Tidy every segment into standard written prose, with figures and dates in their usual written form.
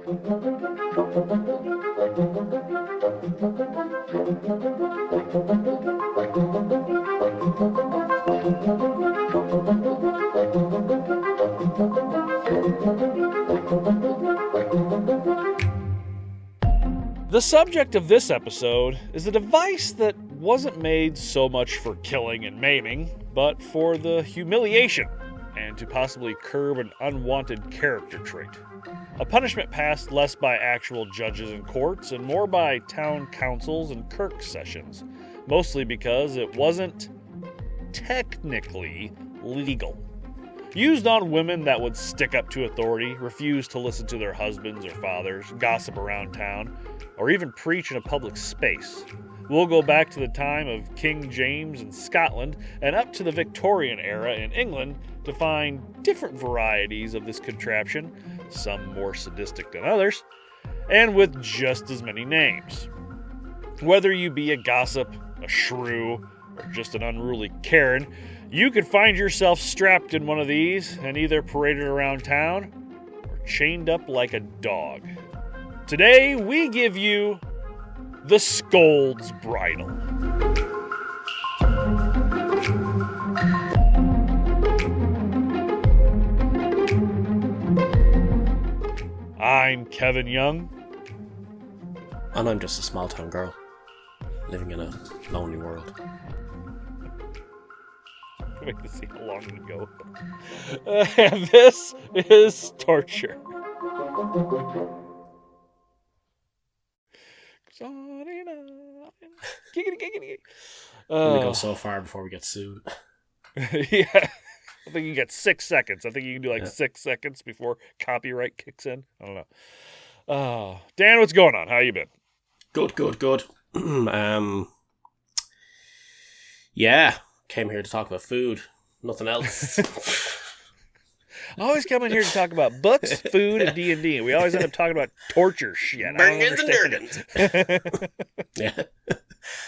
The subject of this episode is a device that wasn't made so much for killing and maiming, but for the humiliation and to possibly curb an unwanted character trait. A punishment passed less by actual judges and courts and more by town councils and kirk sessions, mostly because it wasn't technically legal. Used on women that would stick up to authority, refuse to listen to their husbands or fathers, gossip around town, or even preach in a public space. We'll go back to the time of King James in Scotland and up to the Victorian era in England to find different varieties of this contraption, some more sadistic than others, and with just as many names. Whether you be a gossip, a shrew, or just an unruly Karen, you could find yourself strapped in one of these and either paraded around town or chained up like a dog. Today, we give you the Scold's Bridle. I'm Kevin Young. And I'm just a small town girl, living in a lonely world. Wait to see how long we go. And this is Torture. We go so far before we get sued. Yeah. I think you get 6 seconds. I think you can do 6 seconds before copyright kicks in. I don't know. Dan, what's going on? How you been? Good. Yeah, came here to talk about food. Nothing else. I always come in here to talk about books, food, and D&D. We always end up talking about torture shit. Burgins and Durgins. Yeah.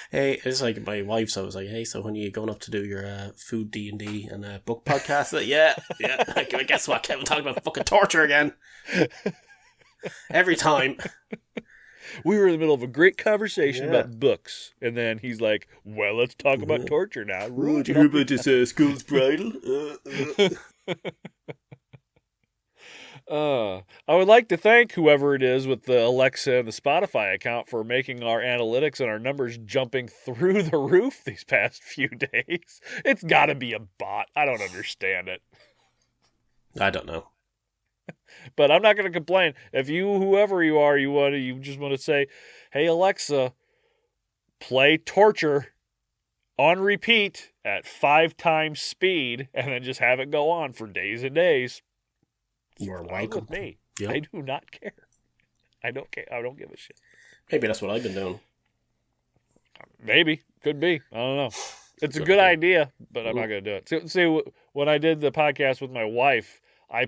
Hey, it's like my wife's always like, hey, so when are you going up to do your food D&D and book podcast? Yeah. Guess what, Kevin? Talking about fucking torture again. Every time. We were in the middle of a great conversation about books, and then he's like, well, let's talk about torture now. Did you hear about this Scold's Bridle? I would like to thank whoever it is with the Alexa and the Spotify account for making our analytics and our numbers jumping through the roof these past few days. It's got to be a bot. I don't understand it. I don't know. But I'm not going to complain. If you, whoever you are, you just want to say, hey, Alexa, play Torture on repeat at 5 times speed, and then just have it go on for days and days. You're welcome. With me. Yep. I do not care. I don't care. I don't give a shit. Maybe that's what I've been doing. Maybe. Could be. I don't know. It's a good idea, but I'm not going to do it. See, when I did the podcast with my wife, I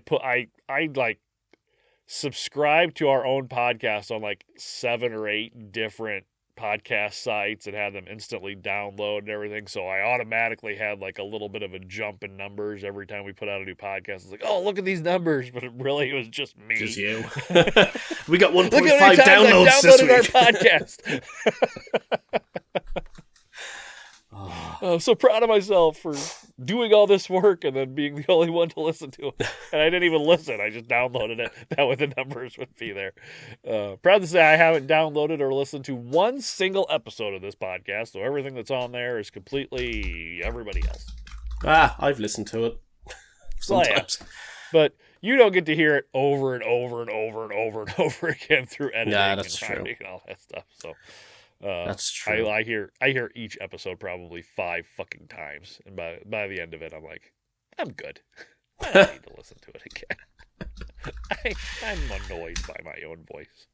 subscribed to our own podcast on 7 or 8 different podcast sites and had them instantly download and everything. So I automatically had a little bit of a jump in numbers every time we put out a new podcast. It's like, oh, look at these numbers. But it was just me. Just you. We got 1.5 downloads this week. Our podcast. I'm so proud of myself for doing all this work and then being the only one to listen to it. And I didn't even listen. I just downloaded it. That way the numbers would be there. Proud to say I haven't downloaded or listened to one single episode of this podcast. So everything that's on there is completely everybody else. I've listened to it sometimes. Well, yeah. But you don't get to hear it over and over and over and over and over again through editing that's true. And all that stuff. So that's true. I hear each episode probably 5 fucking times, and by the end of it, I'm like, I'm good. I don't need to listen to it again. I'm annoyed by my own voice.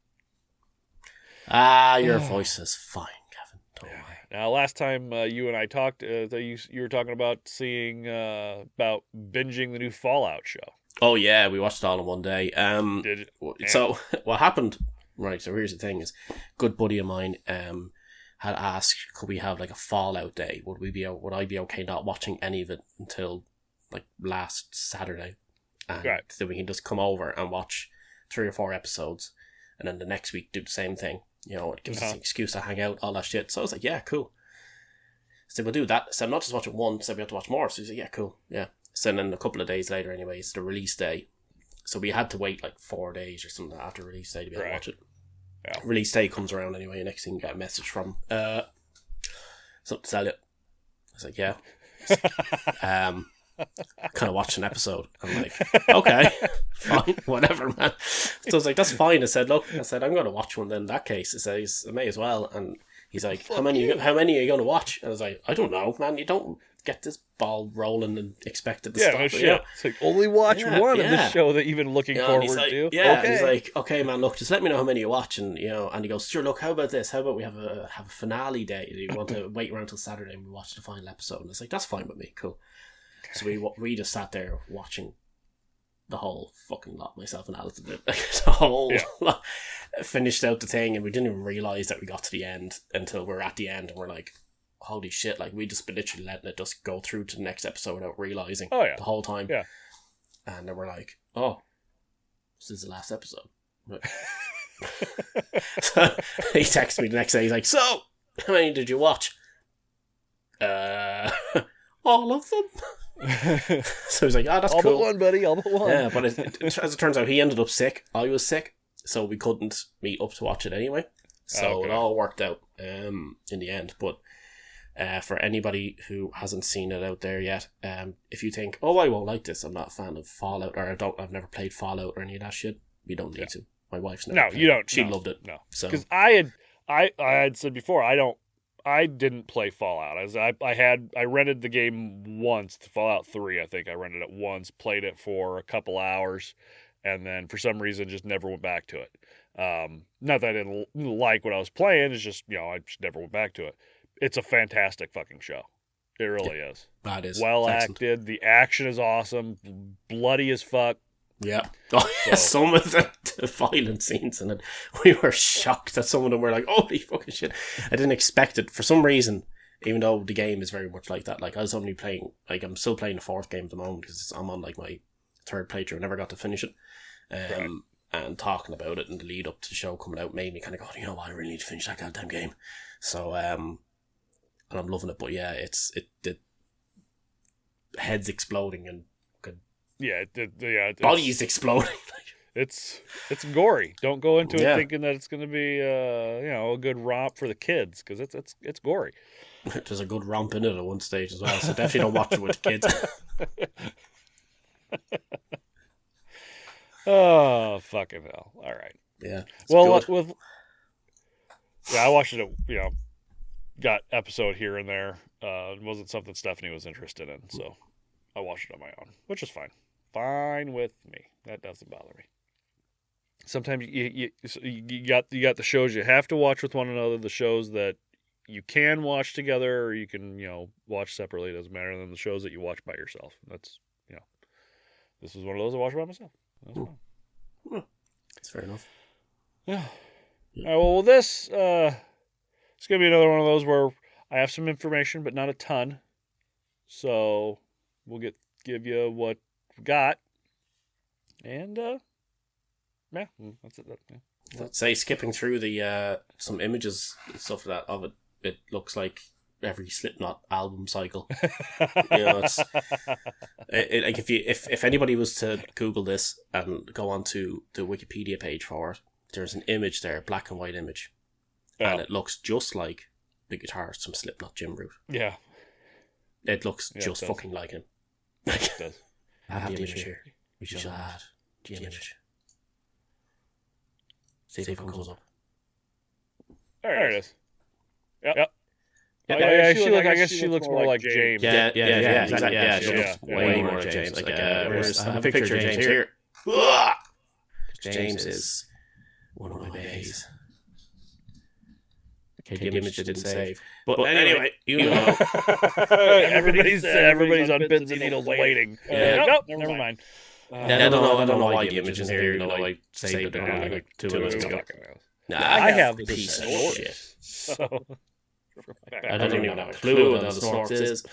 Your voice is fine, Kevin. Don't worry. Now, last time you and I talked, you were talking about about binging the new Fallout show. Oh yeah, we watched it all in one day. So what happened? Right, so here's the thing: is a good buddy of mine had asked, could we have a Fallout day? Would I be okay not watching any of it until last Saturday, and then we can just come over and watch 3 or 4 episodes, and then the next week do the same thing. You know, it gives us an excuse to hang out, all that shit. So I was like, yeah, cool. So we'll do that. So I'm not just watching one, so we have to watch more. So he's like, yeah, cool, yeah. So then a couple of days later, anyway, it's the release day. So we had to wait like 4 days or something after release day to be able to watch it. Yeah. Release day comes around anyway, and next thing you get a message from something to tell you. I was like, yeah. Kind of watched an episode. I'm like, okay, fine, whatever, man. So I was like, that's fine. I said, look, I'm going to watch one then in that case. I said, I may as well. And he's like, how many are you going to watch? And I was like, I don't know, man. You don't get this ball rolling and expect it to stop. No shit. Yeah. It's like, only watch one of this show that you've been looking forward to. Yeah, okay. He's like, okay, man, look, just let me know how many you watch. And, you know, and he goes, sure, look, how about this? How about we have a finale day? Do you want to wait around till Saturday and we watch the final episode? And I was like, that's fine with me, cool. So we just sat there watching the whole fucking lot, myself and Alice did. The whole lot. Finished out the thing, and we didn't even realise that we got to the end until we're at the end, and we're like, holy shit, like we just been literally letting it just go through to the next episode without realising the whole time. Yeah. And then we're like, oh, this is the last episode. So he texted me the next day, he's like, so, how many did you watch? All of them. So he's like, that's all cool. All but one, buddy, all but one. Yeah, but as it turns out, he ended up sick. I was sick, so we couldn't meet up to watch it anyway. So it all worked out in the end. But for anybody who hasn't seen it out there yet, if you think, oh, I won't like this, I'm not a fan of Fallout, or I've never played Fallout or any of that shit, you don't need to. My wife's never played you don't. She loved it. No, so because I had said before, I didn't play Fallout. I rented the game once, Fallout 3, I think. I rented it once, played it for a couple hours, and then for some reason just never went back to it. Not that I didn't like what I was playing, it's just, I just never went back to it. It's a fantastic fucking show. It really is. That is. Well acted, the action is awesome, bloody as fuck. Yeah. Oh, yeah, some of the violent scenes in it, we were shocked that some of them were like, holy fucking shit. I didn't expect it for some reason, even though the game is very much like that. Like, I was only playing, like, I'm still playing the 4th game at the moment because I'm on, like, my 3rd playthrough. I never got to finish it. And talking about it and the lead up to the show coming out made me kind of go, you know what, I really need to finish that goddamn game. So, and I'm loving it. But yeah, the heads exploding and bodies exploding. It's gory. Don't go into it thinking that it's going to be a good romp for the kids, because it's gory. There's a good romp in it at one stage as well, so definitely don't watch it with the kids. Oh, fucking hell! All right. Yeah. Well, I watched it. Got episode here and there. It wasn't something Stephanie was interested in, so I watched it on my own, which is fine. Fine with me. That doesn't bother me. Sometimes you got the shows you have to watch with one another, the shows that you can watch together, or you can watch separately. It doesn't matter. And then the shows that you watch by yourself. That's this was one of those I watched by myself. That's fine. That's fair enough. Yeah. All right, well, this it's gonna be another one of those where I have some information, but not a ton. So we'll give you what we got, and that's it. Let's say skipping through the some images and stuff of it. It looks like every Slipknot album cycle. It's like if anybody was to Google this and go onto the Wikipedia page for it, there's an image there, black and white image, and it looks just like the guitarist from Slipknot, Jim Root. Yeah, it looks just fucking like him. It does. I have the image here. We shall add the image. See if it comes up. There it is. Yep. I guess she looks more like James. Yeah, exactly. Yeah, she looks way more like James. Like, I have a picture of James here. James is one of my bays. Okay, the image didn't save. But anyway, everybody's on pins and needles waiting. Nope, never mind. I don't know why the image is here. Even though I saved it like 2 minutes ago. I have the piece of shit. So I don't even have a clue what the Snorks is.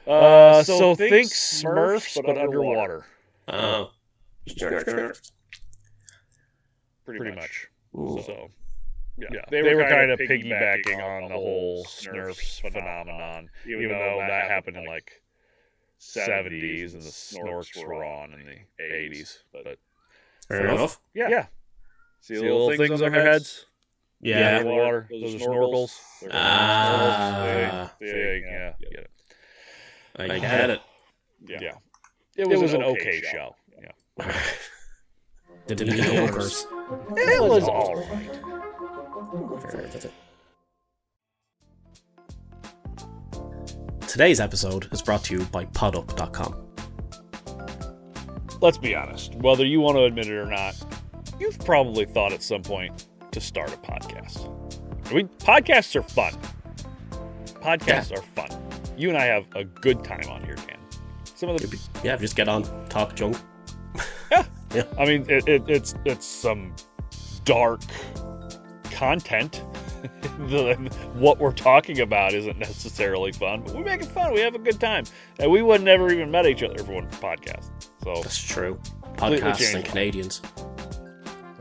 So think Smurfs, but underwater. Oh. pretty much. Ooh. So, yeah, they were kind of piggybacking on the whole Snurfs phenomenon, even though that happened in like 70s and the Snorks were on in the 80s. But Fair enough. Yeah. See the little things on their heads? Yeah. In the water. Those are snorkels. Ah. Yeah, get it. I get it. Yeah. It was an okay show. Yeah. Did it need workers? It was all right. Today's episode is brought to you by podup.com. Let's be honest. Whether you want to admit it or not, you've probably thought at some point to start a podcast. Podcasts are fun. Podcasts are fun. You and I have a good time on here, Dan. Some of the just get on, talk junk. Yeah. I mean, it's some dark content. What we're talking about isn't necessarily fun, but we make it fun. We have a good time, and we would never even met each other for one podcast. So that's true. Podcasts and Canadians.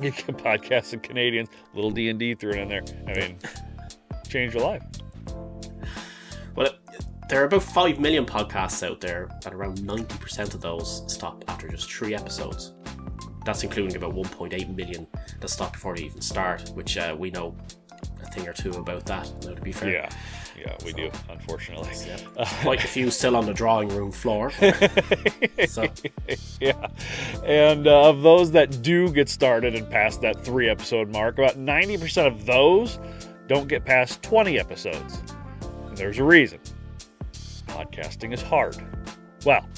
Podcasts and Canadians. Little D&D thrown in there. I mean, change your life. Well, there are about 5 million podcasts out there, and around 90% of those stop after just 3 episodes. That's including about 1.8 million that stop before they even start, which we know a thing or two about that, now, to be fair. Yeah, we do, unfortunately. Quite a few still on the drawing room floor. So. Yeah. And of those that do get started and past that 3 episode mark, about 90% of those don't get past 20 episodes. And there's a reason. Podcasting is hard. Well,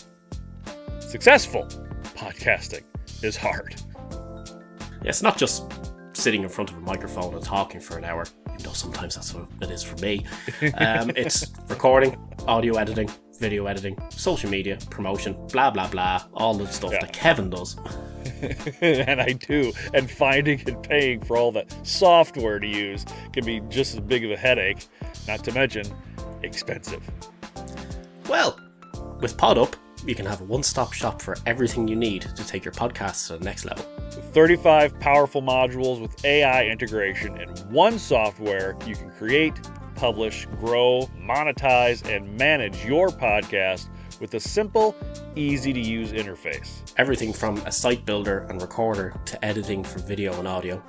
successful podcasting is hard. Yeah, it's not just sitting in front of a microphone and talking for an hour, even though sometimes that's what it is for me. It's recording, audio editing, video editing, social media, promotion, blah, blah, blah, all the stuff that Kevin does. And I do. And finding and paying for all that software to use can be just as big of a headache, not to mention expensive. Well, with PodUp, you can have a one-stop shop for everything you need to take your podcast to the next level. With 35 powerful modules with AI integration and one software, you can create, publish, grow, monetize, and manage your podcast with a simple, easy-to-use interface. Everything from a site builder and recorder to editing for video and audio,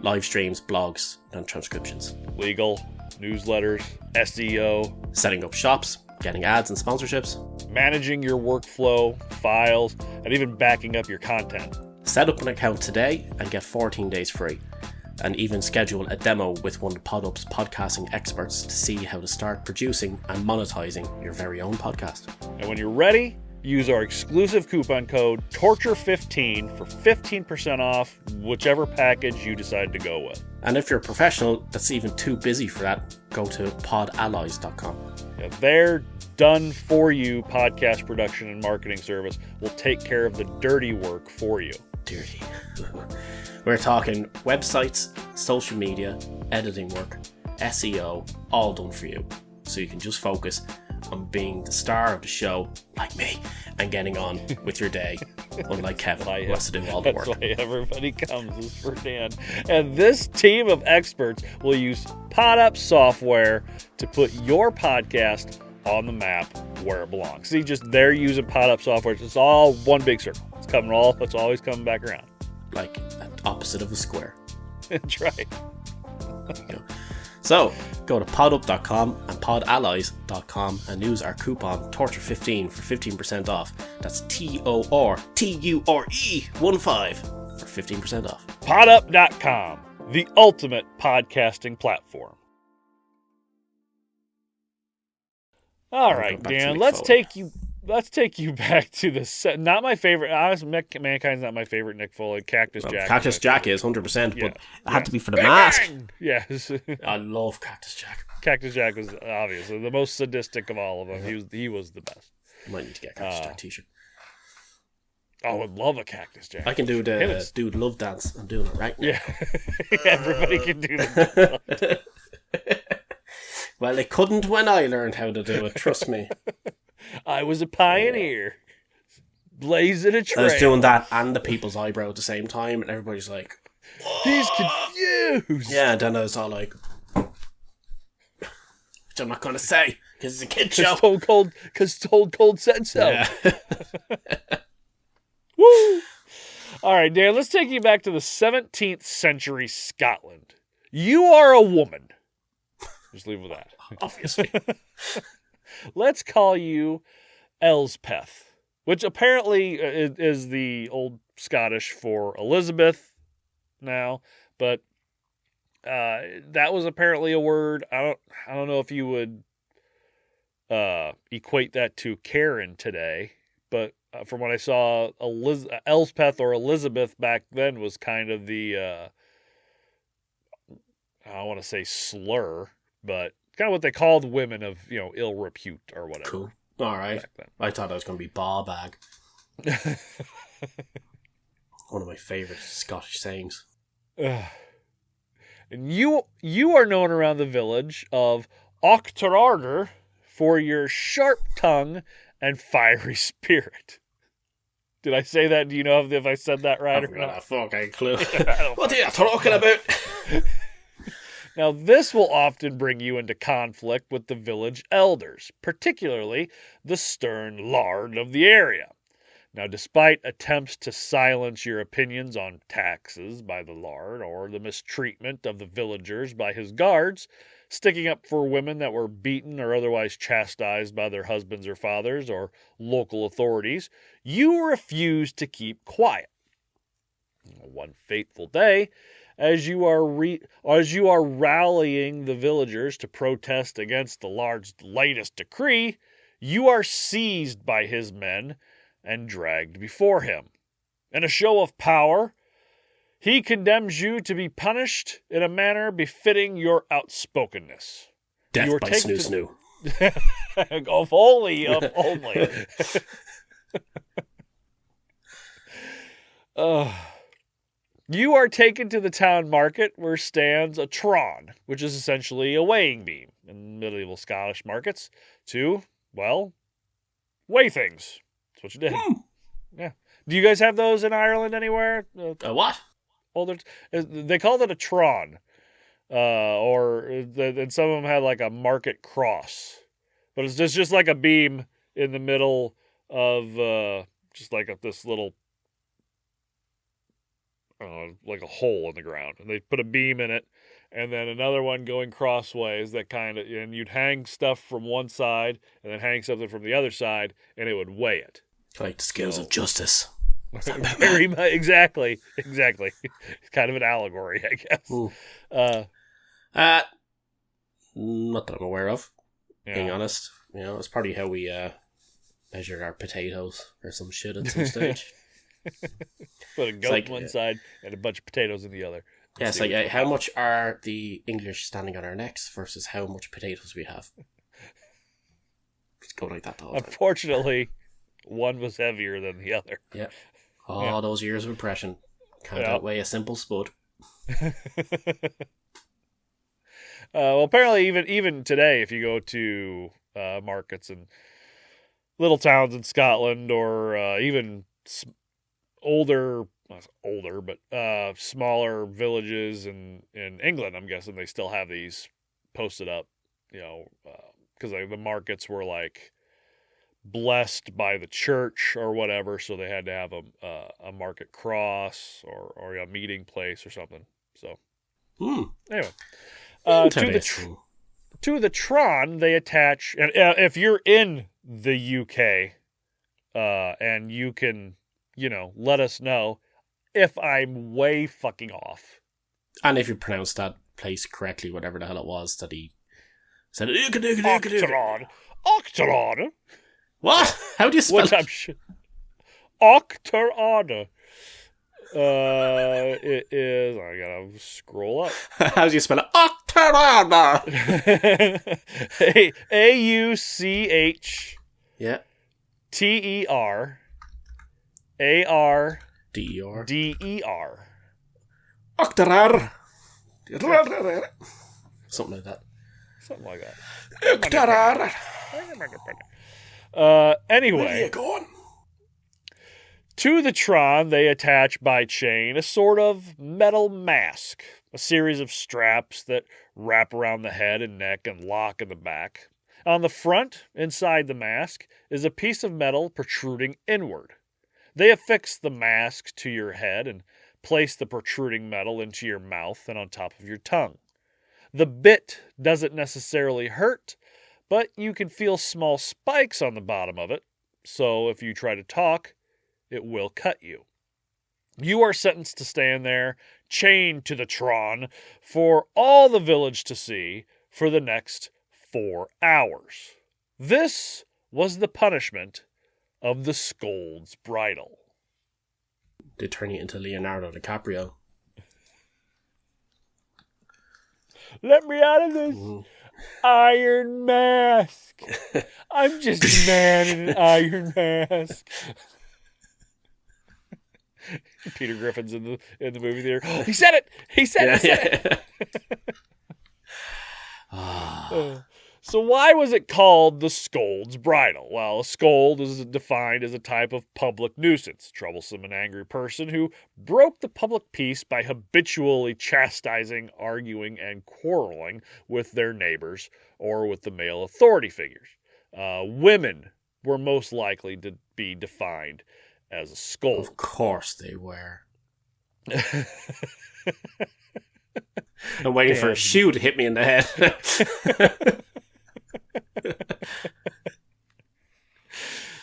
live streams, blogs, and transcriptions. Legal, newsletters, SEO, setting up shops, getting ads and sponsorships, managing your workflow, files, and even backing up your content. Set up an account today and get 14 days free. And even schedule a demo with one of PodUp's podcasting experts to see how to start producing and monetizing your very own podcast. And when you're ready, use our exclusive coupon code TORTURE15 for 15% off whichever package you decide to go with. And if you're a professional that's even too busy for that, go to podallies.com. Yeah, their done-for-you podcast production and marketing service will take care of the dirty work for you. Dirty. We're talking websites, social media, editing work, SEO, all done for you. So you can just focus on being the star of the show, like me, and getting on with your day, unlike Kevin, who has to do all the work. That's why everybody comes is for Dan. And this team of experts will use PodUp software to put your podcast on the map where it belongs. See, they're using PodUp software. It's all one big circle. It's always coming back around. Like opposite of a square. That's right. There you go. So, go to podup.com and podallies.com and use our coupon TORTURE15 for 15% off. That's TORTURE15 for 15% off. Podup.com, the ultimate podcasting platform. All right, Dan, let's take you back to the set. Not my favorite. Honest, Mankind's not my favorite Nick Foley. Cactus Jack. Cactus Jack is 100%, but it had to be for the mask. Yes. I love Cactus Jack. Cactus Jack was obviously the most sadistic of all of them. He was the best. You might need to get a Cactus Jack t-shirt. I would love a Cactus Jack. I can do the dude love dance. I'm doing it right now. Yeah. Everybody can do that. Well, they couldn't when I learned how to do it, trust me. I was a pioneer. Blazing a trail. I was doing that and the people's eyebrow at the same time, and everybody's like, He's confused. Yeah, and then I was all like, which I'm not going to say, because it's a kid show. Because Stone Cold said so. Yeah. Woo! All right, Dan, let's take you back to the 17th century Scotland. You are a woman. Just leave with that. Obviously. Let's call you Elspeth, which apparently is the old Scottish for Elizabeth now, but that was apparently a word. I don't know if you would equate that to Karen today, but from what I saw, Elspeth or Elizabeth back then was kind of the I don't want to say slur, but kind of what they called women of ill repute or whatever. Cool. All right. I thought it was going to be ball bag. One of my favourite Scottish sayings. And you are known around the village of Auchterarder for your sharp tongue and fiery spirit. Did I say that? Do you know if I said that right or not? I fucking clue. What are you talking about? Now, this will often bring you into conflict with the village elders, particularly the stern laird of the area. Now, despite attempts to silence your opinions on taxes by the laird or the mistreatment of the villagers by his guards, sticking up for women that were beaten or otherwise chastised by their husbands or fathers or local authorities, you refused to keep quiet. One fateful day, as you are rallying the villagers to protest against the laird's latest decree, you are seized by his men and dragged before him. In a show of power, he condemns you to be punished in a manner befitting your outspokenness. Death by snoo-snoo. Of only. You are taken to the town market where stands a tron, which is essentially a weighing beam in medieval Scottish markets, to, well, weigh things. That's what you did. Yeah. Do you guys have those in Ireland anywhere? What? They called it a tron. And some of them had like a market cross. But it's just like a beam in the middle of just like this little, like a hole in the ground. And they put a beam in it, and then another one going crossways that and you'd hang stuff from one side and then hang something from the other side, and it would weigh it. Like the scales of justice. Very much, exactly. It's kind of an allegory, I guess. Not that I'm aware of, being Yeah. honest. It's probably how we measure our potatoes or some shit at some stage. Put a goat on one side and a bunch of potatoes in the other. Yeah, it's like how much are the English standing on our necks versus how much potatoes we have. Just go like that the whole time. Unfortunately, one was heavier than the other. Yeah. Those years of oppression can't outweigh a simple spud. Well, apparently, even today, if you go to markets in little towns in Scotland or even smaller villages in England, I'm guessing they still have these posted up, because the markets were like blessed by the church or whatever, so they had to have a market cross or a meeting place or something. So anyway, to the tron they attach, and if you're in the UK, and you can let us know if I'm way fucking off, and if you pronounce that place correctly, whatever the hell it was that he said. Auchterarder. What? How do you spell it? Auchterarder. It is. I gotta scroll up. How do you spell it? Auchterarder. AUCH. Yeah. TERARDER. Auchterarder. Something like that. Anyway. Where are you going? To the tron, they attach by chain a sort of metal mask, a series of straps that wrap around the head and neck and lock in the back. On the front, inside the mask, is a piece of metal protruding inward. They affix the mask to your head and place the protruding metal into your mouth and on top of your tongue. The bit doesn't necessarily hurt, but you can feel small spikes on the bottom of it, so if you try to talk, it will cut you. You are sentenced to stand there, chained to the tron, for all the village to see for the next 4 hours. This was the punishment of the Scold's Bridle. They turn you into Leonardo DiCaprio. Let me out of this iron mask. I'm just a man in an iron mask. Peter Griffin's in the movie theater. He said it. He said it. So why was it called the Scold's Bridle? Well, a scold is defined as a type of public nuisance, troublesome and angry person who broke the public peace by habitually chastising, arguing, and quarreling with their neighbors or with the male authority figures. Women were most likely to be defined as a scold. Of course they were. I'm waiting for a shoe to hit me in the head.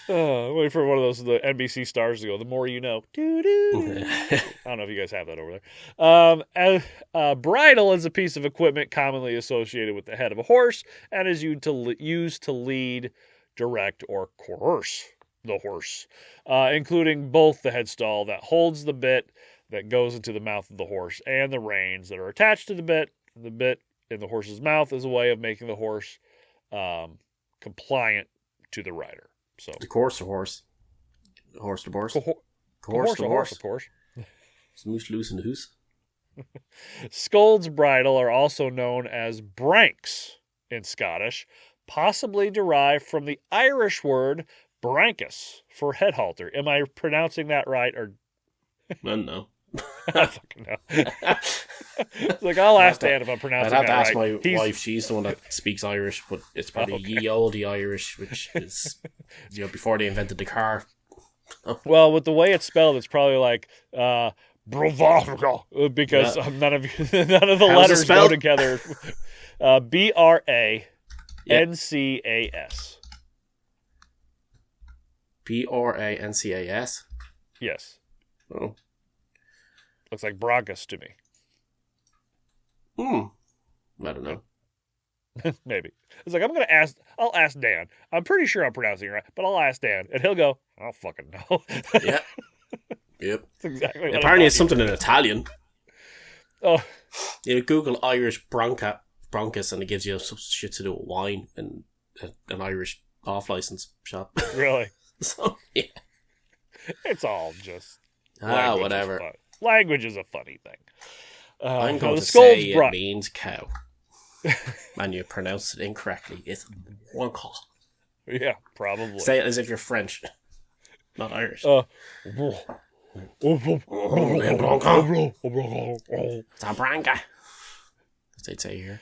Wait for one of those the NBC stars to go. The more you know. I don't know if you guys have that over there. A bridle is a piece of equipment commonly associated with the head of a horse and is used to lead, direct, or coerce the horse, including both the headstall that holds the bit that goes into the mouth of the horse and the reins that are attached to the bit. The bit in the horse's mouth is a way of making the horse compliant to the rider. So the horse to horse. Horse to horse. Horse to horse, of course. Smooth loose in the hoose. Scold's Bridle are also known as branks in Scottish, possibly derived from the Irish word brankus for head halter. Am I pronouncing that right? Or No. I fucking know. It's like, I'll ask Dan if I'm pronouncing that right. I'd have to ask my wife. She's the one that speaks Irish, but it's probably ye olde Irish, which is before they invented the car. Well, with the way it's spelled, it's probably like because none of the letters go together. Brancas. Brancas. Yes. Oh. Looks like Broncos to me. I don't know. Maybe. It's like, I'll ask Dan. I'm pretty sure I'm pronouncing it right, but I'll ask Dan. And he'll go, I don't fucking know. Yeah. Yep. That's exactly what apparently it's something in Italian. Oh. You Google Irish Broncos and it gives you some shit to do with wine and an Irish off-license shop. Really? So, yeah. It's all just... whatever. Language is a funny thing. I'm going to say it means cow. And you pronounce it incorrectly. It's wonka. Yeah, probably. Say it as if you're French, not Irish. Zabranca. As they'd say here.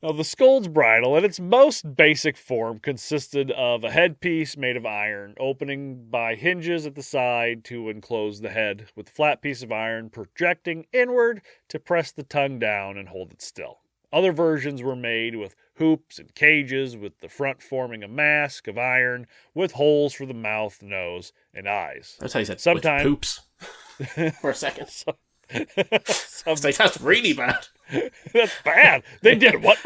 Now, the Scold's Bridle, in its most basic form, consisted of a headpiece made of iron, opening by hinges at the side to enclose the head, with a flat piece of iron projecting inward to press the tongue down and hold it still. Other versions were made with hoops and cages, with the front forming a mask of iron with holes for the mouth, nose, and eyes. That's how you said sometimes poops for a second. It's like, that's really bad. That's bad. They did what?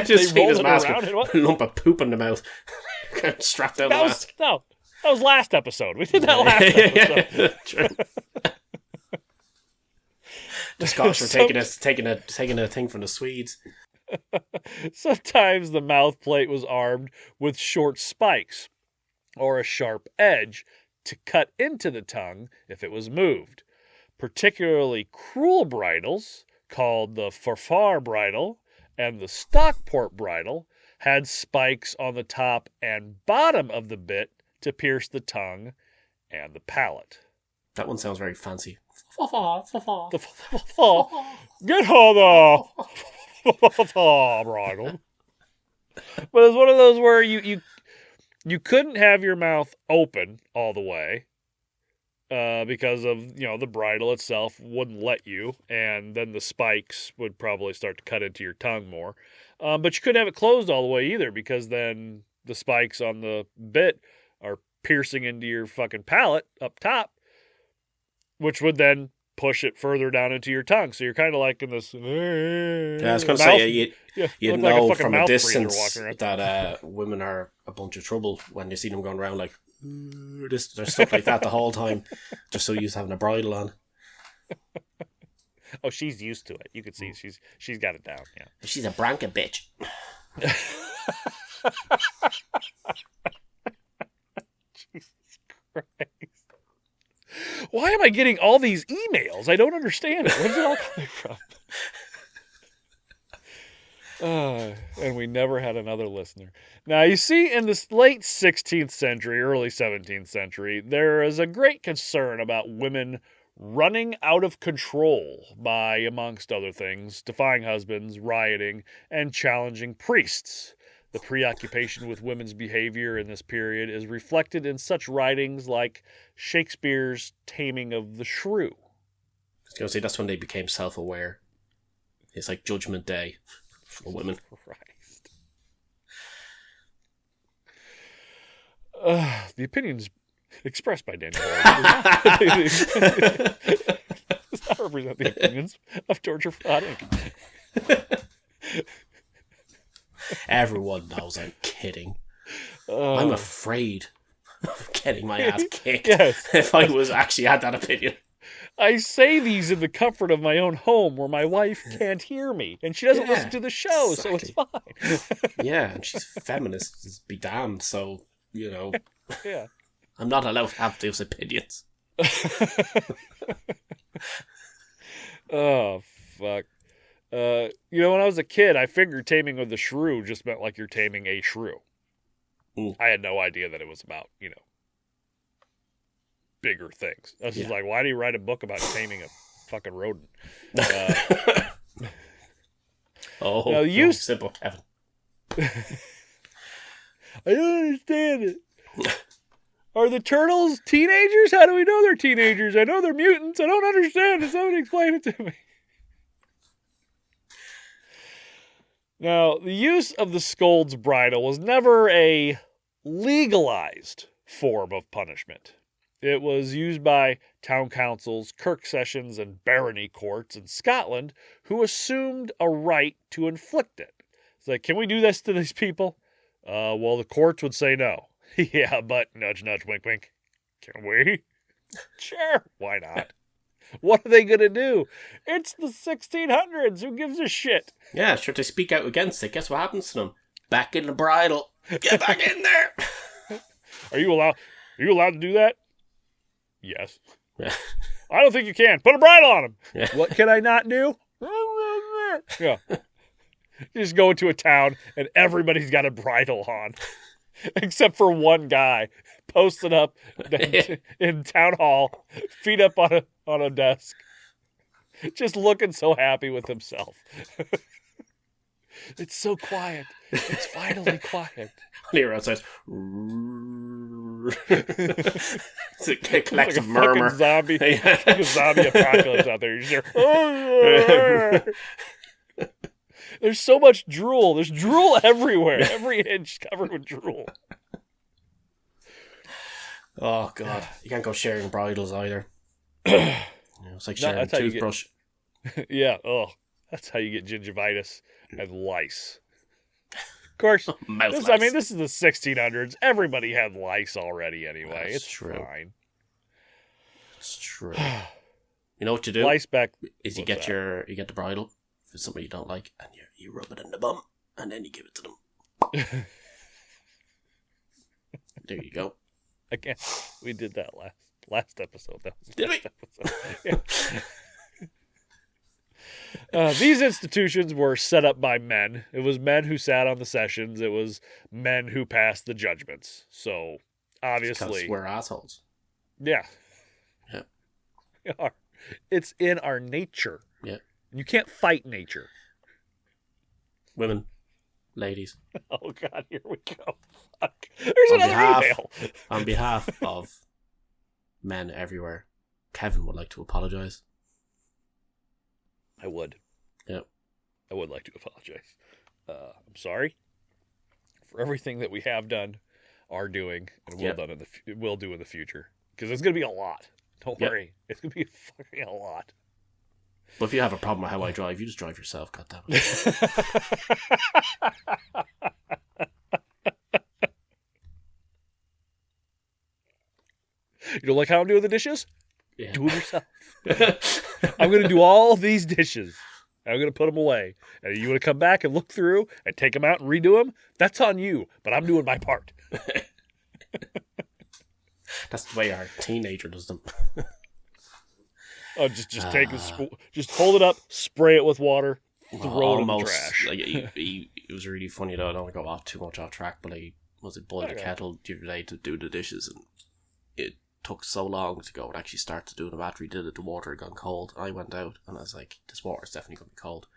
Just they rolled his mask around and what? a lump of poop in the mouth. Strapped down the mask. That was last episode. We did that last episode. True. The Scotch were taking a thing from the Swedes. Sometimes the mouth plate was armed with short spikes or a sharp edge to cut into the tongue if it was moved. Particularly cruel bridles, called the Farfar bridle and the Stockport bridle, had spikes on the top and bottom of the bit to pierce the tongue and the palate. That one sounds very fancy. Get on the bridle. But it's one of those where you couldn't have your mouth open all the way because of, the bridle itself wouldn't let you, and then the spikes would probably start to cut into your tongue more. But you couldn't have it closed all the way either, because then the spikes on the bit are piercing into your fucking palate up top, which would then push it further down into your tongue. So you're kind of like in this. Yeah, I was going to say, you know like from a distance that women are a bunch of trouble when you see them going around like, there's stuff like that the whole time, just so used to having a bridle on. Oh, she's used to it. You can see she's got it down. Yeah, she's a Branca bitch. Jesus Christ! Why am I getting all these emails? I don't understand it. Where's it all coming from? And we never had another listener. Now, you see, in this late 16th century, early 17th century, there is a great concern about women running out of control by, amongst other things, defying husbands, rioting, and challenging priests. The preoccupation with women's behavior in this period is reflected in such writings like Shakespeare's Taming of the Shrew. I was going to say, that's when they became self-aware. It's like Judgment Day for women. Christ. The opinions expressed by Daniel does not represent the opinions of Torture Fraud Inc. Everyone knows I'm kidding. I'm afraid of getting my ass kicked if I was actually had that opinion. I say these in the comfort of my own home where my wife can't hear me and she doesn't listen to the show, so it's fine. Yeah, and she's feminist, be damned, so, Yeah. I'm not allowed to have those opinions. Oh, fuck. When I was a kid, I figured taming of the shrew just meant like you're taming a shrew. Ooh. I had no idea that it was about, bigger things. I was just like, why do you write a book about taming a fucking rodent? Simple, Kevin. I don't understand it. Are the turtles teenagers? How do we know they're teenagers? I know they're mutants. I don't understand it. Somebody explain it to me. Now, the use of the Scold's bridle was never a legalized form of punishment. It was used by town councils, kirk sessions, and barony courts in Scotland who assumed a right to inflict it. It's like, can we do this to these people? Well, the courts would say no. Yeah, but nudge, nudge, wink, wink. Can we? Sure, why not? What are they going to do? It's the 1600s. Who gives a shit? Yeah, sure, to speak out against it. Guess what happens to them? Back in the bridle. Get back in there. Are you allowed to do that? Yes. Yeah. I don't think you can. Put a bridle on him. Yeah. What can I not do? Yeah. You just go into a town and everybody's got a bridle on. Except for one guy posted up in town hall, feet up on a desk, just looking so happy with himself. It's so quiet. It's finally quiet. On your outside, it collects like a murmur. Zombie, like a zombie apocalypse out there. You just hear, there's so much drool. There's drool everywhere. Every inch covered with drool. Oh, God. You can't go sharing bridles either. It's like sharing a toothbrush. Yeah. Oh, that's how you get gingivitis and lice. Of course, this is the 1600s. Everybody had lice already anyway. That's it's true. Fine. It's true. You know what you do? Lice back. Is you get the bridle for somebody you don't like, and you rub it in the bum, and then you give it to them. There you go. Again, we did that last episode. Did we? Yeah. These institutions were set up by men. It was men who sat on the sessions. It was men who passed the judgments. So, obviously... Because we're assholes. Yeah. Yeah. We are. It's in our nature. Yeah. You can't fight nature. Women, ladies. Oh, God, here we go. Fuck. There's another email. On behalf of men everywhere, Kevin would like to apologise. I would. Yeah. I would like to apologize. I'm sorry for everything that we have done, are doing, and will do in the future. Because it's going to be a lot. Don't worry. It's going to be fucking a lot. But if you have a problem with how I drive, you just drive yourself, goddammit. You don't like how I'm doing the dishes? Yeah. Do them yourself. I'm going to do all these dishes. I'm going to put them away. And you want to come back and look through and take them out and redo them? That's on you, but I'm doing my part. That's the way our teenager does them. Oh, just take just hold it up, spray it with water, throw it in the trash. Like it was really funny though. I don't want to go off too much off track, but I boiled a kettle the other day to do the dishes, and it took so long to go and actually start to do them after he did it. The water had gone cold. I went out and I was like, this water is definitely going to be cold.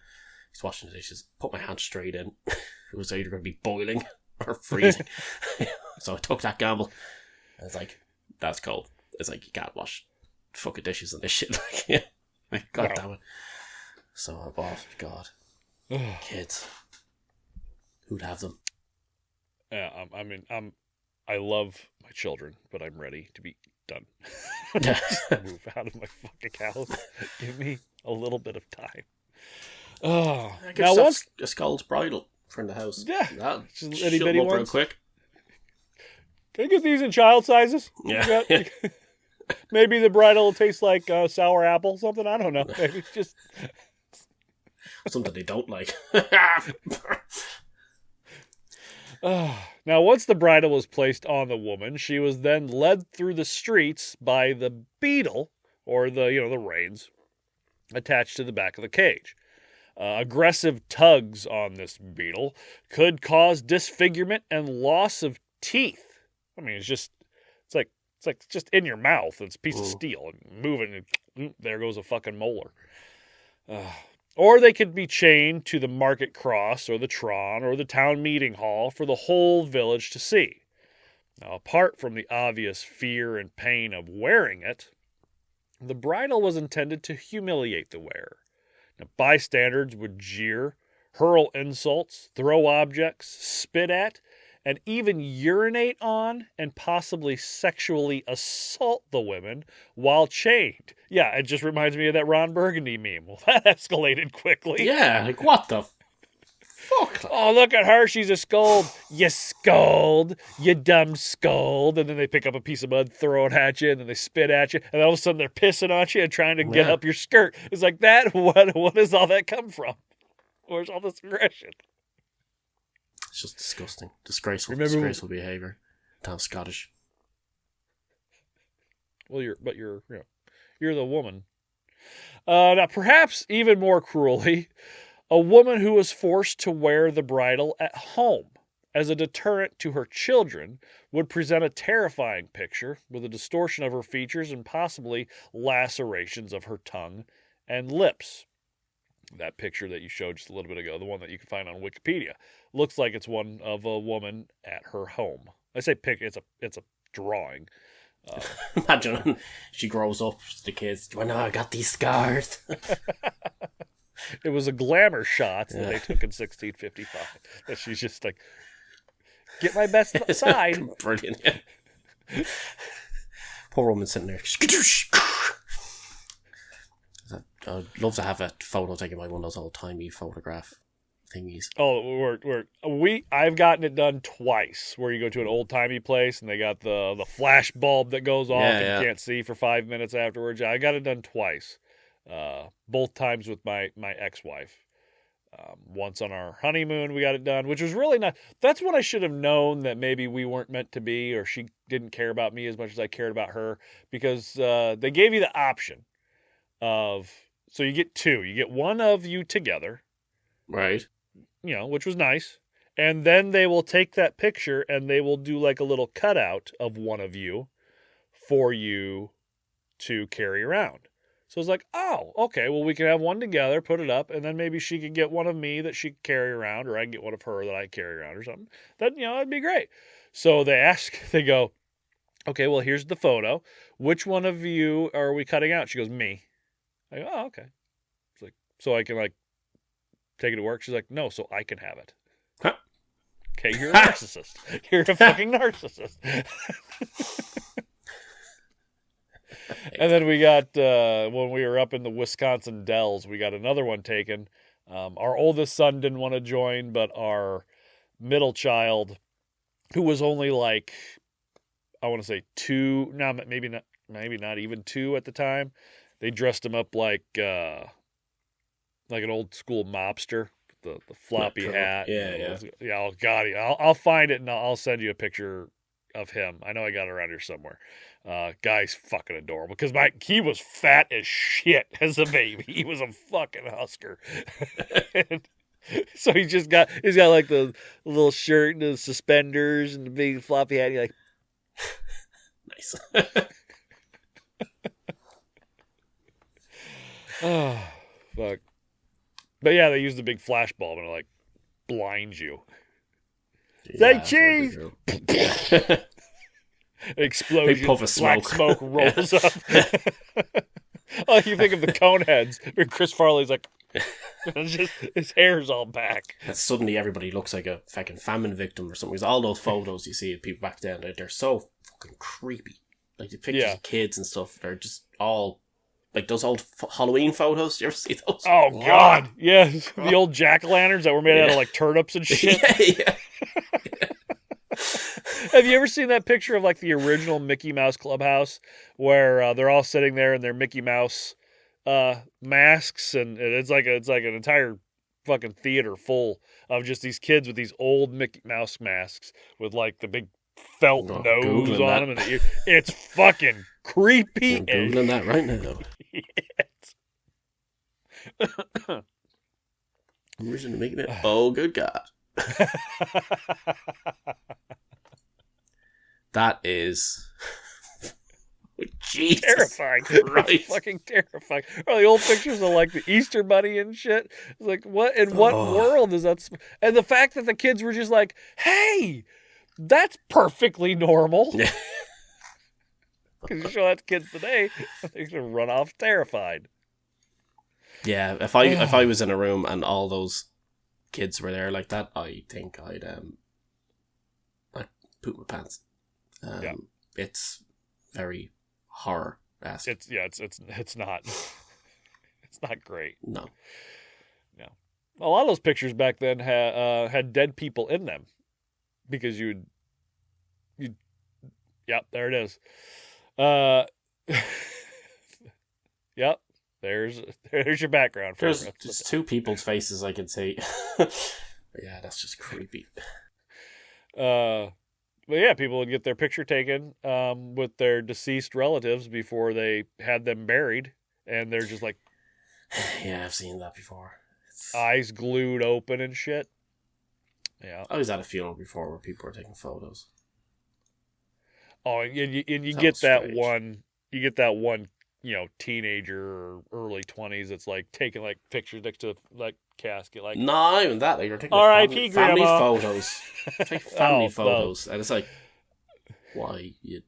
He's washing the dishes, put my hand straight in. It was either going to be boiling or freezing. So I took that gamble. I was like, that's cold. It's like, you can't wash fucking dishes and this shit. Like, God damn it. So I bought, God. Kids. Who'd have them? Yeah, I love my children, but I'm ready to be done. Move out of my fucking house. Give me a little bit of time. Oh, now once a Scold's Bridle for in the house. Yeah, just anybody wants real quick. Can I get these in child sizes? Yeah. Maybe the bridle will taste like sour apple, something. I don't know. Maybe just something they don't like. Now, once the bridle was placed on the woman, she was then led through the streets by the beetle, or the reins, attached to the back of the cage. Aggressive tugs on this beetle could cause disfigurement and loss of teeth. I mean, it's like just in your mouth. It's a piece of steel and moving, and there goes a fucking molar. Or they could be chained to the market cross or the tron or the town meeting hall for the whole village to see. Now, apart from the obvious fear and pain of wearing it, the bridle was intended to humiliate the wearer. Now, bystanders would jeer, hurl insults, throw objects, spit at, and even urinate on and possibly sexually assault the women while chained. Yeah, it just reminds me of that Ron Burgundy meme. Well, that escalated quickly. Yeah, like what the fuck? Oh, look at her, she's a scold. You scold, you dumb scold. And then they pick up a piece of mud, throw it at you, and then they spit at you, and all of a sudden they're pissing on you and trying to get up your skirt. It's like that, what does all that come from? Where's all this aggression? It's just disgusting. Disgraceful behaviour. Damn Scottish. Well, you're the woman. Now, perhaps even more cruelly, a woman who was forced to wear the bridle at home as a deterrent to her children would present a terrifying picture with a distortion of her features and possibly lacerations of her tongue and lips. That picture that you showed just a little bit ago, the one that you can find on Wikipedia, looks like it's one of a woman at her home. I say pic, it's a drawing. Imagine she grows up, the kids, I know I got these scars. It was a glamour shot that they took in 1655. That she's just like, get my best side. Brilliant, yeah. Poor woman sitting there. I'd love to have a photo taken by one of those old-timey photograph thingies. Oh, I've gotten it done twice, where you go to an old-timey place and they got the flash bulb that goes off and you can't see for 5 minutes afterwards. I got it done twice. Both times with my ex-wife. Once on our honeymoon we got it done, which was really not. That's when I should have known that maybe we weren't meant to be, or she didn't care about me as much as I cared about her, because they gave you the option of, so you get two. You get one of you together. Right. Which was nice. And then they will take that picture and they will do like a little cutout of one of you for you to carry around. So it's like, oh, okay, well, we can have one together, put it up, and then maybe she could get one of me that she could carry around, or I can get one of her that I carry around or something. Then, that'd be great. So they go, okay, well, here's the photo. Which one of you are we cutting out? She goes, me. I go, oh, okay. It's like, so I can, like, take it to work? She's like, no, so I can have it. Huh? Okay, you're a narcissist. You're a fucking narcissist. And then we got, when we were up in the Wisconsin Dells, we got another one taken. Our oldest son didn't want to join, but our middle child, who was only like, I want to say 2, no, maybe not even 2 at the time. They dressed him up like an old school mobster, the floppy hat. Yeah. Oh God, I'll find it and I'll send you a picture of him. I know I got it around here somewhere. Guy's fucking adorable because he was fat as shit as a baby. He was a fucking husker. So he's got like the little shirt and the suspenders and the big floppy hat. He's like, nice. Oh, fuck. But yeah, they use the big flash bulb and it like blinds you. Say cheese! Explosion. Big puff of black smoke. Rolls up. Oh, you think of the Coneheads where Chris Farley's like, it's just his hair's all back. And suddenly everybody looks like a fucking famine victim or something. Because all those photos you see of people back then, they're so fucking creepy. Like the pictures of kids and stuff, they're just all like those old Halloween photos. Do you ever see those? Oh God, yeah, the old jack-o'-lanterns that were made out of like turnips and shit. Yeah. Have you ever seen that picture of like the original Mickey Mouse Clubhouse where they're all sitting there in their Mickey Mouse masks, and it's like an entire fucking theater full of just these kids with these old Mickey Mouse masks with like the big felt nose on them, and it's fucking creepy. I'm Googling that right now. Yes. Original Mickey Mouse. Oh, good God. That is Jesus terrifying. It's fucking terrifying. Or the old pictures of like the Easter Bunny and shit. It's like, what in what world is that? And the fact that the kids were just like, hey, that's perfectly normal. Because you show that to kids today, they're going to run off terrified. Yeah, if I was in a room and all those kids were there like that, I think I'd poop my pants. It's very horror-esque. It's not. It's not great. No. A lot of those pictures back then had dead people in them, because you'd. Yep, there it is. Yep, there's your background. There's just 2 people's faces I could see. Yeah, that's just creepy. But yeah, people would get their picture taken with their deceased relatives before they had them buried, and they're just like, yeah, I've seen that before. Eyes glued open and shit. Yeah, I was at a funeral before where people were taking photos. Oh, and you get that one. You get that one, teenager or early 20s that's like taking like pictures next to like casket, like not even that. Like you're taking R.I.P. family Grandma photos. Take family photos, no. and it's like, why are you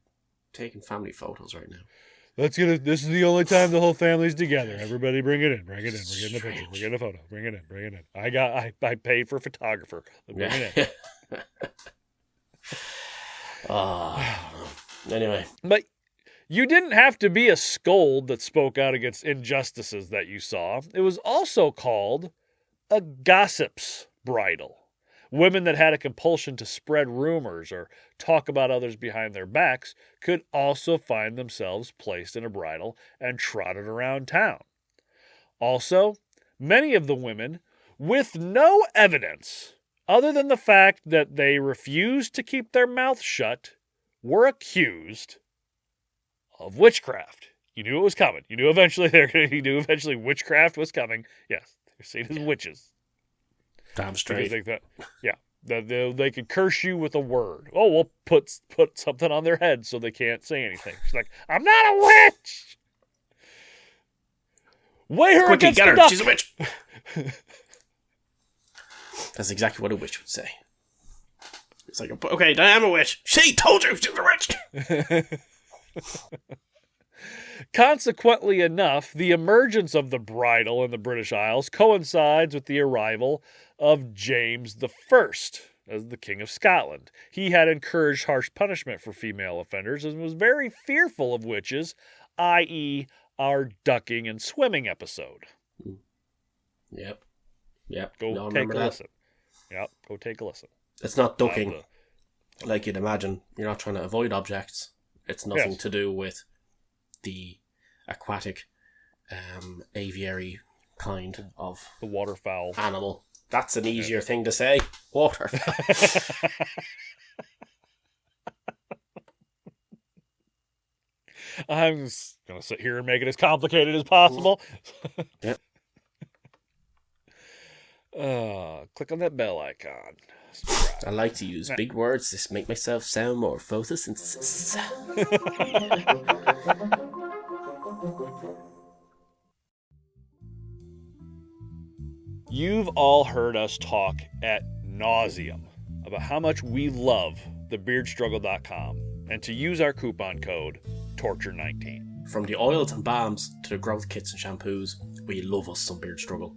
taking family photos right now? This is the only time the whole family's together. Everybody bring it in. We're getting a picture. We're getting a photo. Bring it in. I paid for a photographer. Bring it in. Anyway. But you didn't have to be a scold that spoke out against injustices that you saw. It was also called a gossip's bridle. Women that had a compulsion to spread rumors or talk about others behind their backs could also find themselves placed in a bridle and trotted around town. Also, many of the women, with no evidence other than the fact that they refused to keep their mouth shut, were accused of witchcraft. You knew it was coming. You knew eventually witchcraft was coming. Yes, they're seen as witches. Damn straight. They could curse you with a word. Oh, we'll put something on their head so they can't say anything. She's like, I'm not a witch! Weigh her Quickly, against get the her. duck! She's a witch. That's exactly what a witch would say. It's like, okay, I am a witch. She told you she's a witch. Consequently enough, the emergence of the bridle in the British Isles coincides with the arrival of James I as the King of Scotland. He had encouraged harsh punishment for female offenders and was very fearful of witches, i.e., our ducking and swimming episode. Yep. Go take a listen. Yep, go take a listen. It's not ducking like you'd imagine. You're not trying to avoid objects. It's nothing to do with the aquatic, aviary kind of the waterfowl animal. That's an easier thing to say. Waterfowl. I'm just going to sit here and make it as complicated as possible. Yep. Click on that bell icon. I like to use big words to make myself sound more photosynthesis. You've all heard us talk ad nauseum about how much we love thebeardstruggle.com and to use our coupon code TORTURE19. From the oils and balms to the growth kits and shampoos, we love us some Beard Struggle.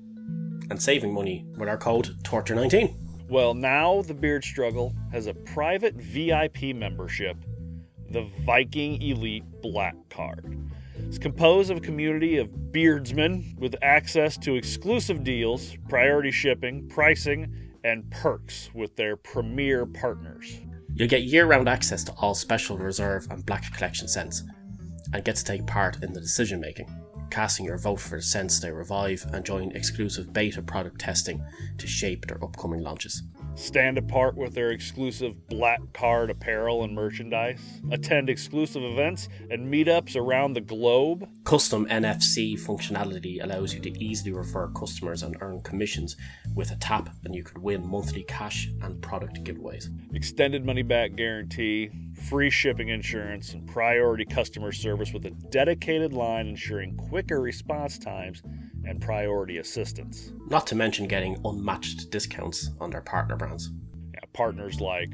And saving money with our code TORTURE19. Well, now the Beard Struggle has a private VIP membership, the Viking Elite Black Card. It's composed of a community of beardsmen with access to exclusive deals, priority shipping, pricing, and perks with their premier partners. You'll get year-round access to all special reserve and black collection scents, and get to take part in the decision-making, casting your vote for the scents they revive and join exclusive beta product testing to shape their upcoming launches. Stand apart with their exclusive Black Card apparel and merchandise, attend exclusive events and meetups around the globe. Custom NFC functionality allows you to easily refer customers and earn commissions with a tap, and you could win monthly cash and product giveaways. Extended money-back guarantee, free shipping insurance, and priority customer service with a dedicated line ensuring quicker response times and priority assistance. Not to mention getting unmatched discounts on their partner brands. Yeah, partners like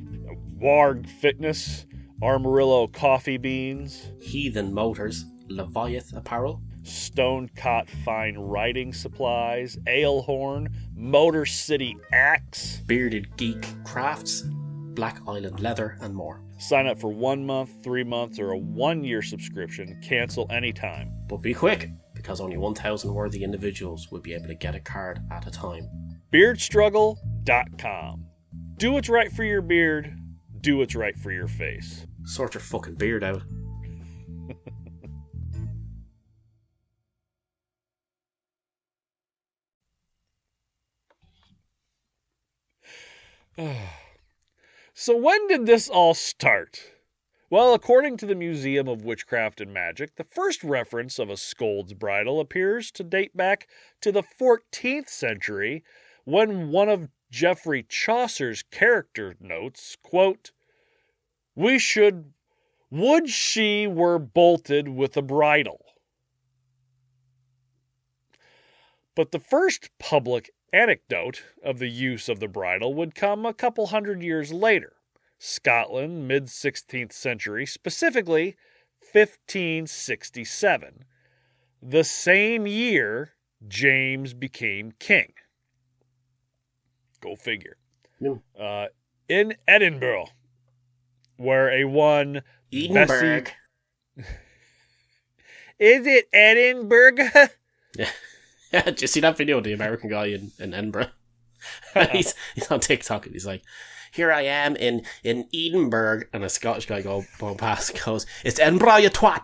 Warg Fitness, Armorillo Coffee Beans, Heathen Motors, Leviath Apparel, Stone Cot Fine Writing Supplies, Alehorn, Motor City Axe, Bearded Geek Crafts, Black Island Leather, and more. Sign up for 1 month, 3 months, or a 1-year subscription. Cancel anytime. But be quick, because only 1,000 worthy individuals will be able to get a card at a time. Beardstruggle.com. Do what's right for your beard. Do what's right for your face. Sort your fucking beard out. So when did this all start? Well, according to the Museum of Witchcraft and Magic, the first reference of a Scold's bridle appears to date back to the 14th century, when one of Geoffrey Chaucer's character notes, quote, would she were bolted with a bridle. But the first public anecdote of the use of the bridle would come a couple hundred years later. Scotland, mid-16th century, specifically 1567, the same year James became king. Go figure. Yeah. In Edinburgh, where a one Edinburgh. Is it Edinburgh? Yeah. Did you see that video of the American guy in Edinburgh? he's on TikTok and he's like, here I am in Edinburgh, and a Scottish guy going past goes, it's Edinburgh, you twat.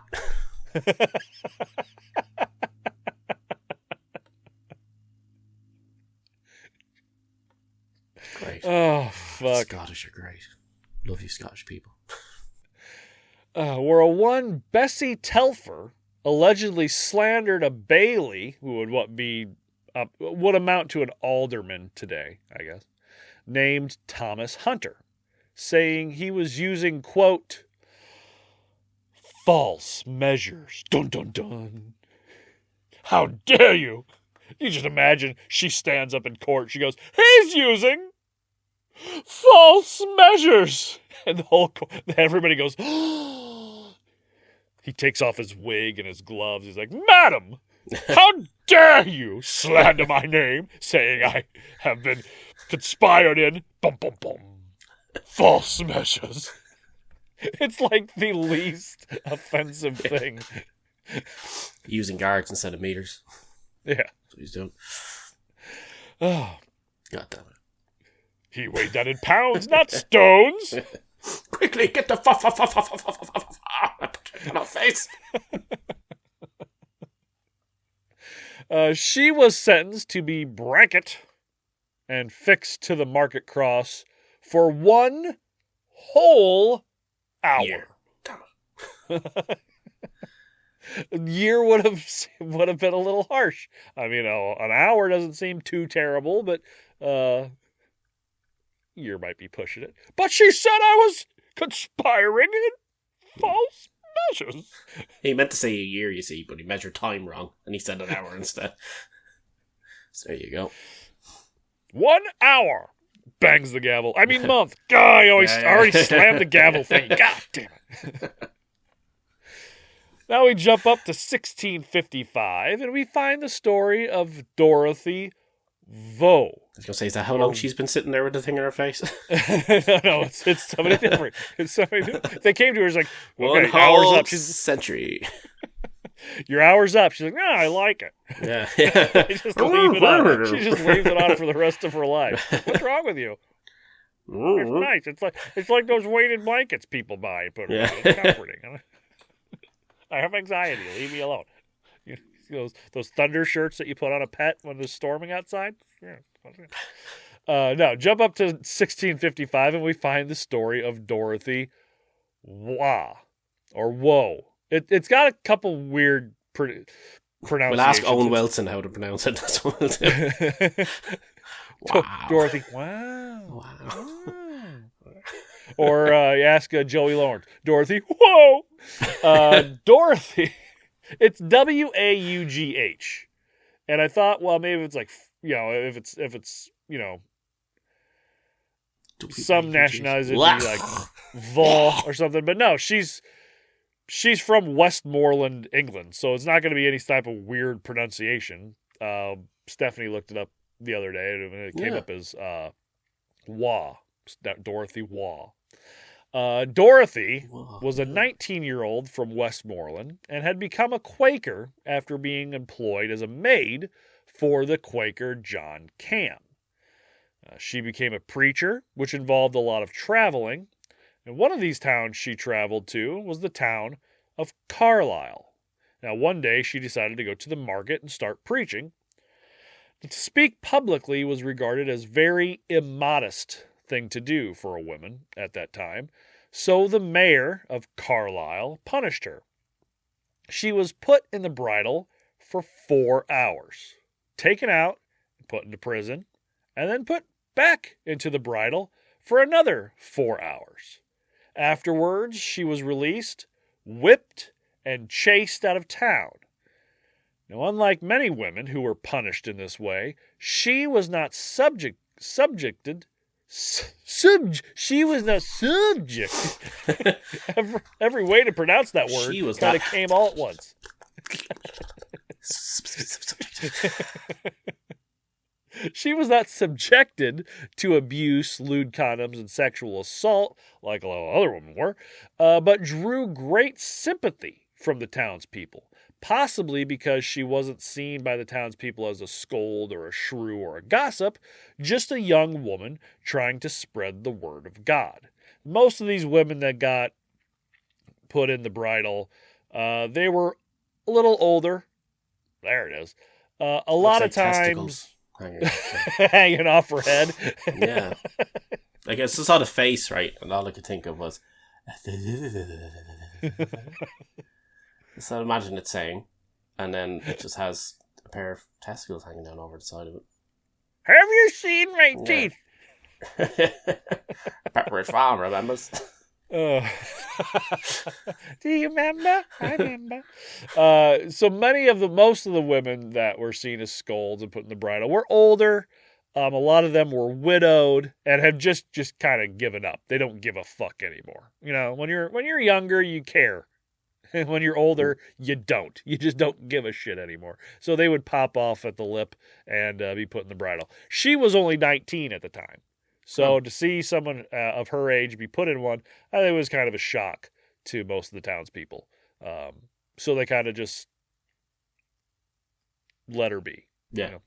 Great. Oh, fuck. Scottish are great. Love you, Scottish people. Where a one Bessie Telfer allegedly slandered a Bailey, who would amount to an alderman today, I guess, named Thomas Hunter, saying he was using, quote, false measures. Dun, dun, dun. How dare you? You just imagine she stands up in court. She goes, he's using false measures. And the whole everybody goes, he takes off his wig and his gloves. He's like, Madam, how dare you slander my name, saying I have been conspired in bum, bum, bum, false measures. It's like the least offensive thing. Using guards instead of meters. Yeah. That's what he's doing. Oh. God damn it. He weighed that in pounds, not stones. Quickly, get the on her face. She was sentenced to be bracket and fixed to the market cross for 1 whole hour. Yeah. A year would have been a little harsh. I mean, an hour doesn't seem too terrible, but year might be pushing it. But she said I was conspiring in false measures. He meant to say a year, you see, but he measured time wrong, and he said an hour instead. So there you go. 1 hour. Bangs the gavel. I mean month. God, I already slammed the gavel thing. God damn it. Now we jump up to 1655, and we find the story of Dorothy Waugh. I was going to say, is that how long she's been sitting there with the thing in her face? No, it's somebody different. It's somebody different. They came to her, it's like, okay, 1 hour's whole up. century. Your hour's up. She's like, no, I like it. Yeah. She just leaves it on. She just leaves it on for the rest of her life. What's wrong with you? It's nice. It's like those weighted blankets people buy and put around. It's comforting. I have anxiety. Leave me alone. Those thunder shirts that you put on a pet when there's storming outside. Yeah. No, jump up to 1655 and we find the story of Dorothy Waugh or Woe. It's got a couple weird pronunciations. We'll ask Owen Wilson how to pronounce it. That's what we'll do. Wow. Dorothy. Wow. Or you ask Joey Lawrence. Dorothy. Whoa. Dorothy. It's Waugh. And I thought, well, maybe it's like, if it's some nationality would be like Vaugh or something. But no, she's from Westmoreland, England. So it's not going to be any type of weird pronunciation. Stephanie looked it up the other day and it came up as Waugh. Dorothy Waugh. Dorothy was a 19-year-old from Westmoreland and had become a Quaker after being employed as a maid for the Quaker John Cam. She became a preacher, which involved a lot of traveling, and one of these towns she traveled to was the town of Carlisle. Now, one day she decided to go to the market and start preaching. To speak publicly was regarded as very immodest thing to do for a woman at that time, so the mayor of Carlisle punished her. She was put in the bridle for 4 hours, taken out, put into prison, and then put back into the bridle for another 4 hours. Afterwards, she was released, whipped, and chased out of town. Now, unlike many women who were punished in this way, she was not subjected. She was not subject. every way to pronounce that word kind of came all at once. She was not subjected to abuse, lewd condoms, and sexual assault like a lot of other women were, but drew great sympathy from the townspeople, possibly because she wasn't seen by the townspeople as a scold or a shrew or a gossip, just a young woman trying to spread the word of God. Most of these women that got put in the bridle, they were a little older. There it is. A lot of times hanging off her head. Yeah. Like, I just saw the face, right? And all I could think of was... So imagine it saying, and then it just has a pair of testicles hanging down over the side of it. Have you seen my teeth? Pepperidge Farm remembers. Do you remember? I remember. So most of the women that were seen as scolds and put in the bridle were older. A lot of them were widowed and have just kind of given up. They don't give a fuck anymore. You know, when you're younger, you care. When you're older, you don't. You just don't give a shit anymore. So they would pop off at the lip and be put in the bridle. She was only 19 at the time. So to see someone of her age be put in one, I think it was kind of a shock to most of the townspeople. So they kind of just let her be. Yeah. You know?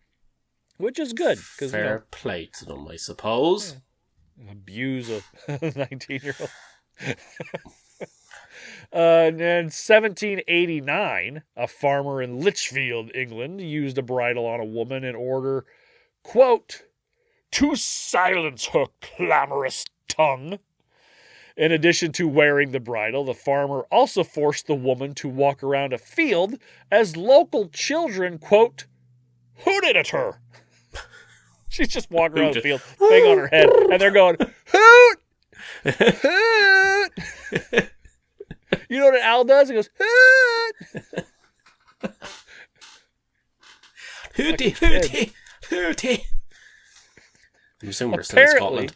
Which is good. Fair play to them, I suppose. Yeah. Abuse a 19-year-old. In 1789, a farmer in Lichfield, England, used a bridle on a woman in order, quote, to silence her clamorous tongue. In addition to wearing the bridle, the farmer also forced the woman to walk around a field as local children, quote, hooted at her. She's just walking around the field, thing on her head, and they're going, hoot! Hoot! You know what an owl does? It goes, hoot! Hooty, hooty, hooty. I'm assuming we're still in Scotland.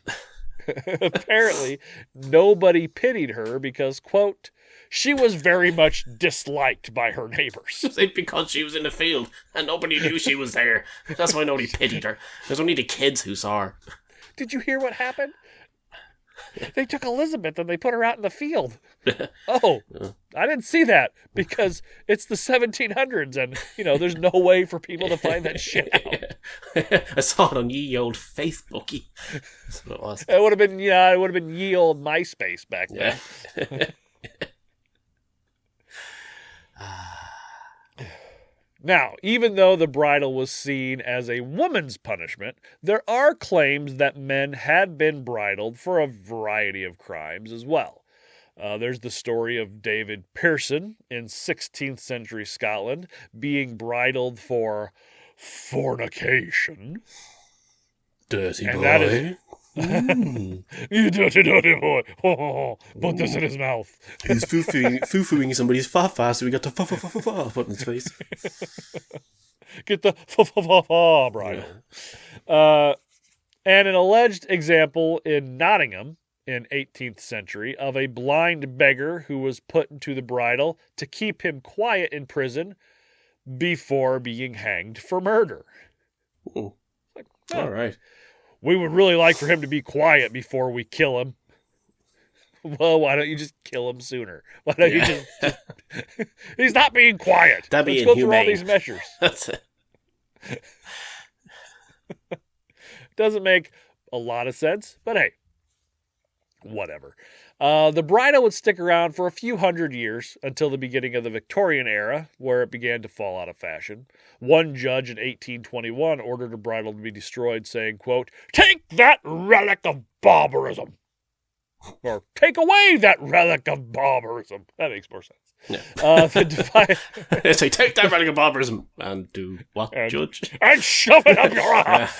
Apparently, nobody pitied her because, quote, she was very much disliked by her neighbors. Because she was in the field and nobody knew she was there. That's why nobody pitied her. There's only the kids who saw her. Did you hear what happened? They took Elizabeth and they put her out in the field. Oh, I didn't see that because it's the 1700s and, there's no way for people to find that shit out. I saw it on ye old Facebooky. That's what it was. It would have been, ye old Myspace back then. Yeah. Now, even though the bridle was seen as a woman's punishment, there are claims that men had been bridled for a variety of crimes as well. There's the story of David Pearson in 16th century Scotland being bridled for fornication. Dirty and boy. That is, you dirty, dirty boy. Put this in his mouth. He's foo-fooing somebody's fa-fa, so we got the fa-fa-fa-fa put in his face. Get the fa-fa-fa-fa bridle. Yeah. And an alleged example in Nottingham in 18th century of a blind beggar who was put into the bridle to keep him quiet in prison before being hanged for murder. Ooh. All right. We would really like for him to be quiet before we kill him. Well, why don't you just kill him sooner? Why don't you just... He's not being quiet. That'd be Let's inhumane. go through all these measures. That's it. Doesn't make a lot of sense, but hey, whatever. The bridle would stick around for a few hundred years until the beginning of the Victorian era, where it began to fall out of fashion. One judge in 1821 ordered a bridle to be destroyed, saying, quote, take that relic of barbarism. Or take away that relic of barbarism. That makes more sense. Yeah. Say, take that relic of barbarism and do what, judge? And shove it up your ass.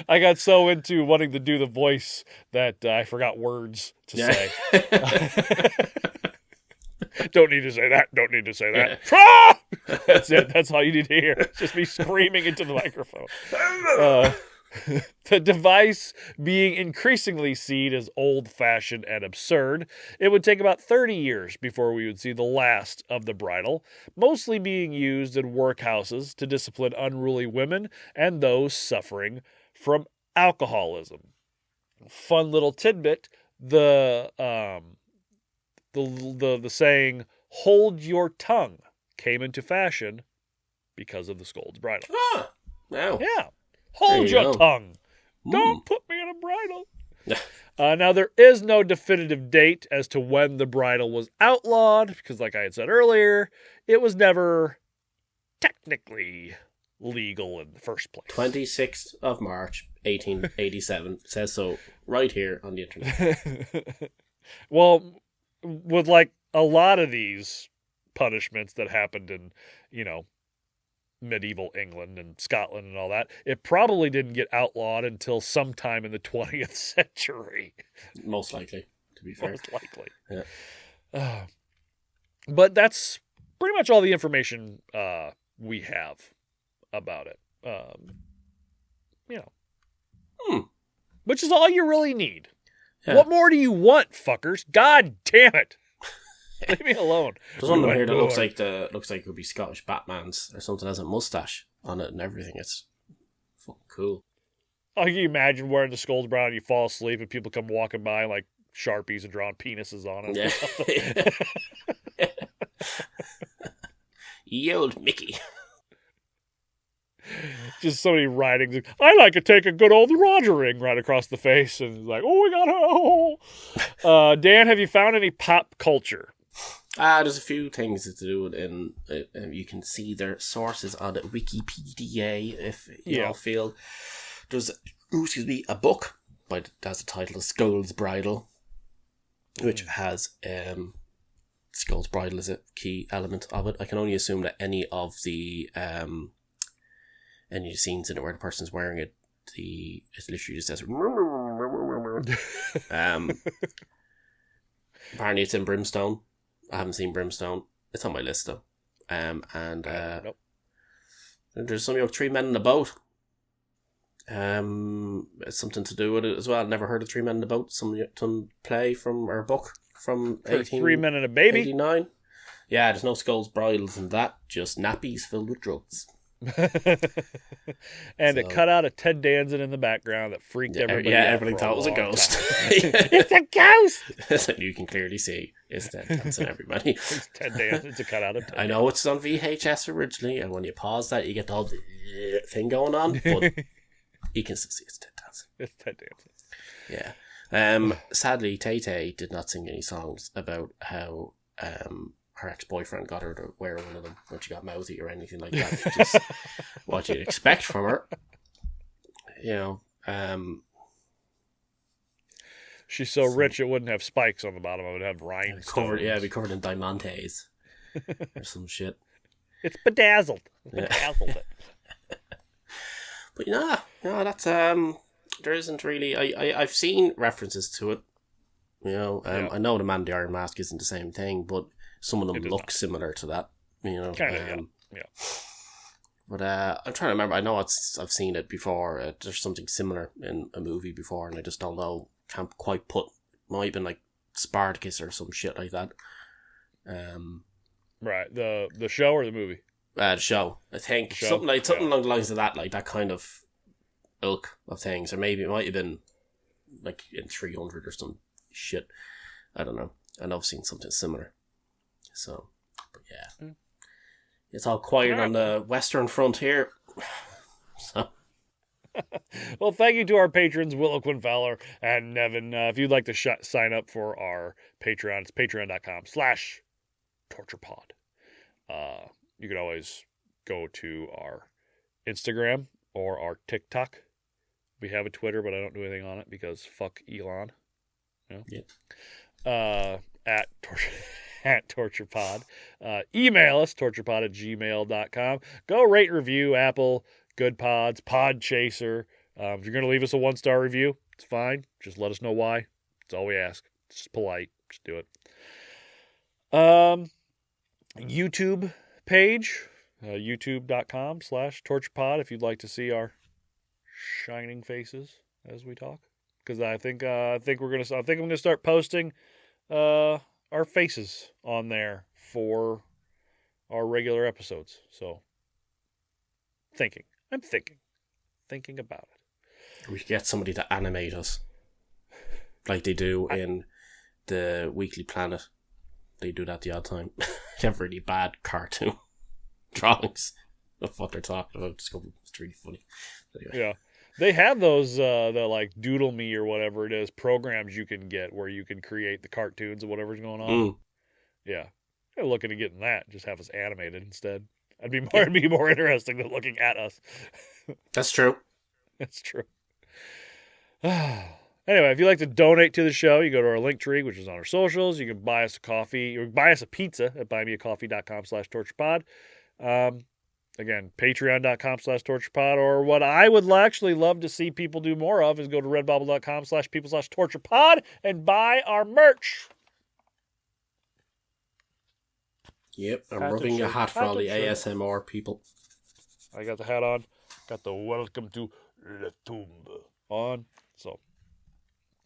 I got so into wanting to do the voice that I forgot words to say. Don't need to say that. Don't need to say that. Yeah. That's it. That's all you need to hear. It's just me screaming into the microphone. The device being increasingly seen as old-fashioned and absurd, it would take about 30 years before we would see the last of the bridle, mostly being used in workhouses to discipline unruly women and those suffering from alcoholism. Fun little tidbit: the saying "hold your tongue" came into fashion because of the Scold's bridle. Ah, wow. Yeah, hold your go. tongue. Don't put me in a bridle. Now, there is no definitive date as to when the bridle was outlawed, because like I had said earlier, it was never technically legal in the first place. 26th of March, 1887. Says so right here on the internet. Well, with like a lot of these punishments that happened in, medieval England and Scotland and all that. It probably didn't get outlawed until sometime in the 20th century. Most likely, to be fair. Most likely. Yeah. But that's pretty much all the information we have about it. Which is all you really need. Yeah. What more do you want, fuckers? God damn it. Leave me alone. There's one here that looks like it could be Scottish Batman's or something. Has a mustache on it and everything. It's fucking cool. Oh, can you imagine wearing the Scold brown and you fall asleep and people come walking by like Sharpies and drawing penises on it? Yeah. Ye old Mickey. Just somebody riding. I like to take a good old rogering right across the face, and like, oh, we got a hole. Dan, have you found any pop culture? There's a few things to do with it, and you can see their sources on Wikipedia if you all feel. There's, a book that has the title of Scold's Bridle, which has Scold's Bridle is a key element of it. I can only assume that any of the scenes in it where the person's wearing it, it literally just says apparently it's in Brimstone. I haven't seen Brimstone. It's on my list though. Nope. There's something about 3 Men in a Boat. It's something to do with it as well. Never heard of 3 Men in a Boat. Some play from our book from 3 Men and a Baby. 89. Yeah, there's no skulls, bridles, and that. Just nappies filled with drugs. And it cut out a Ted Danson in the background that freaked everybody out. Yeah, everybody thought it was a ghost. It's a ghost! You can clearly see it's Ted Danson, everybody. It's Ted Danson. It's a cutout of Ted I know it's on VHS originally, and when you pause that, you get the whole thing going on, but you can still see it's Ted Danson. It's Ted Danson. Yeah. Sadly, Tay-Tay did not sing any songs about how her ex-boyfriend got her to wear one of them when she got mouthy or anything like that. Which is what you'd expect from her. She's so rich it wouldn't have spikes on the bottom. It would have rhinestones. It'd be covered in diamantes or some shit. It's bedazzled. Bedazzled it. But that's there isn't really. I've seen references to it. I know the Man in the Iron Mask isn't the same thing, but some of them look similar to that. Kind of, yeah. But I'm trying to remember. I know I've seen it before. There's something similar in a movie before, and I just don't know. Can't quite put. Might have been like Spartacus or some shit like that. Right. The show or the movie? The show. I think something along the lines of that, like that kind of ilk of things, or maybe it might have been like in 300 or some shit. I don't know. I know I've seen something similar. So, but yeah. It's all quiet on the Western frontier. So. Well, thank you to our patrons, Willow Quinn Fowler and Nevin. If you'd like to sign up for our Patreon, it's patreon.com/torturepod. You can always go to our Instagram or our TikTok. We have a Twitter, but I don't do anything on it because fuck Elon. Yeah. At TorturePod. Email us, torturepod@gmail.com. Go rate and review Apple, Good Pods, Pod Chaser. If you're going to leave us a 1-star review, it's fine. Just let us know why. That's all we ask. It's just polite. Just do it. YouTube page, youtube.com/torturepod if you'd like to see our shining faces as we talk. Because I think I'm gonna start posting our faces on there for our regular episodes. So I'm thinking about it. We should get somebody to animate us like they do in the Weekly Planet. They do that the odd time. They have really bad cartoon drawings of what they're talking about. It's really funny. Anyway. Yeah. They have those, the like Doodle Me or whatever it is, programs you can get where you can create the cartoons of whatever's going on. Yeah. I'm looking at getting that. Just have us animated instead. It'd be more interesting than looking at us. That's true. That's true. Anyway, if you'd like to donate to the show, you go to our link tree, which is on our socials. You can buy us a coffee, or buy us a pizza at buymeacoffee.com/torturepod. Again, patreon.com/torturepod, or what I would actually love to see people do more of is go to redbubble.com/people/torturepod and buy our merch. Yep, I'm rubbing your hat for all the ASMR people. I got the hat on. Got the welcome to La Tombe on. So,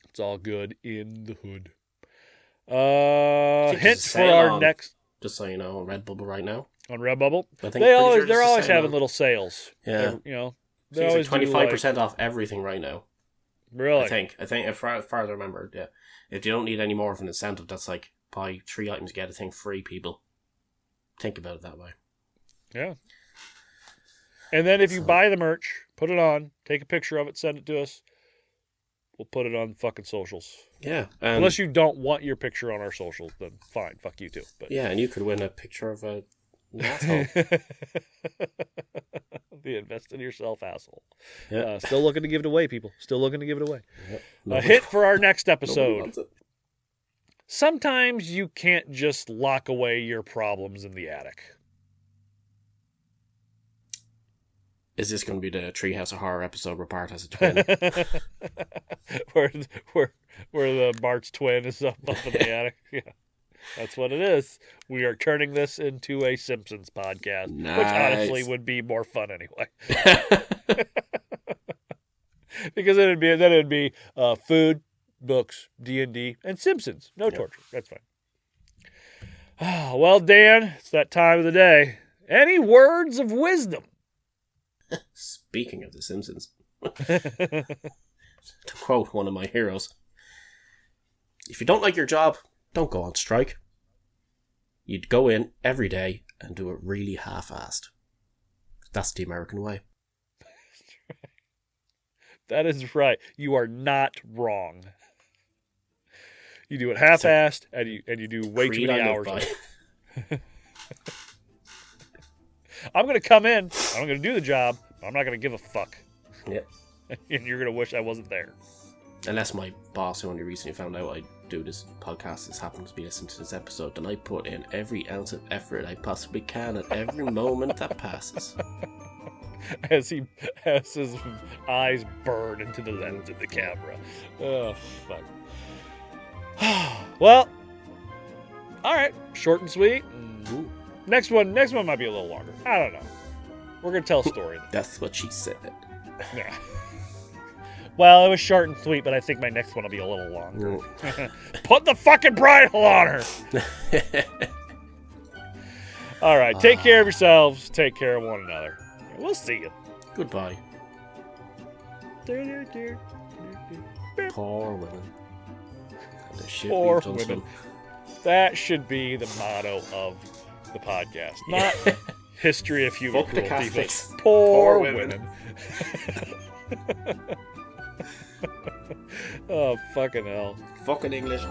it's all good in the hood. Hint for our next... Just so you know, on Redbubble right now. On Redbubble? They're always having little sales. Yeah. They always 25% off everything right now. Really? I think as far as I remember, yeah. If you don't need any more of an incentive, that's like buy 3 items, get a thing free, people. Think about it that way. Yeah. And then if you buy the merch, put it on, take a picture of it, send it to us. We'll put it on fucking socials. Yeah. Unless you don't want your picture on our socials, then fine, fuck you too. But yeah, and you could win a picture of an asshole. The invest in yourself asshole. Yeah. Still looking to give it away, people. Still looking to give it away. Yep. A hit for our next episode. Sometimes you can't just lock away your problems in the attic. Is this going to be the Treehouse of Horror episode where Bart has a twin? where the Bart's twin is up in the attic? Yeah, that's what it is. We are turning this into a Simpsons podcast, nice. Which honestly would be more fun anyway. Because then it'd be food, books, D&D, and Simpsons. No torture. That's fine. Well, Dan, it's that time of the day. Any words of wisdom? Speaking of The Simpsons, to quote one of my heroes, if you don't like your job, don't go on strike. You'd go in every day and do it really half-assed. That's the American way. That is right. You are not wrong. You do it half-assed, and you do way too many hours. I'm going to come in. I'm going to do the job. I'm not going to give a fuck. Yep. And you're going to wish I wasn't there. Unless my boss, who only recently found out I do this podcast, has happened to be listening to this episode, then I put in every ounce of effort I possibly can at every moment that passes. As his eyes burn into the lens of the camera. Oh, fuck. Well, all right. Short and sweet. Ooh. Next one might be a little longer. I don't know. We're going to tell a story. That's what she said. Yeah. Well, it was short and sweet, but I think my next one will be a little longer. Put the fucking bridle on her! All right, take care of yourselves. Take care of one another. We'll see you. Goodbye. Poor women. And the shit Poor we've done to women. them. That should be the motto of the podcast. Not history of human Fuck the cruelty, but Catholics. poor women. Oh, fucking hell. Fucking English.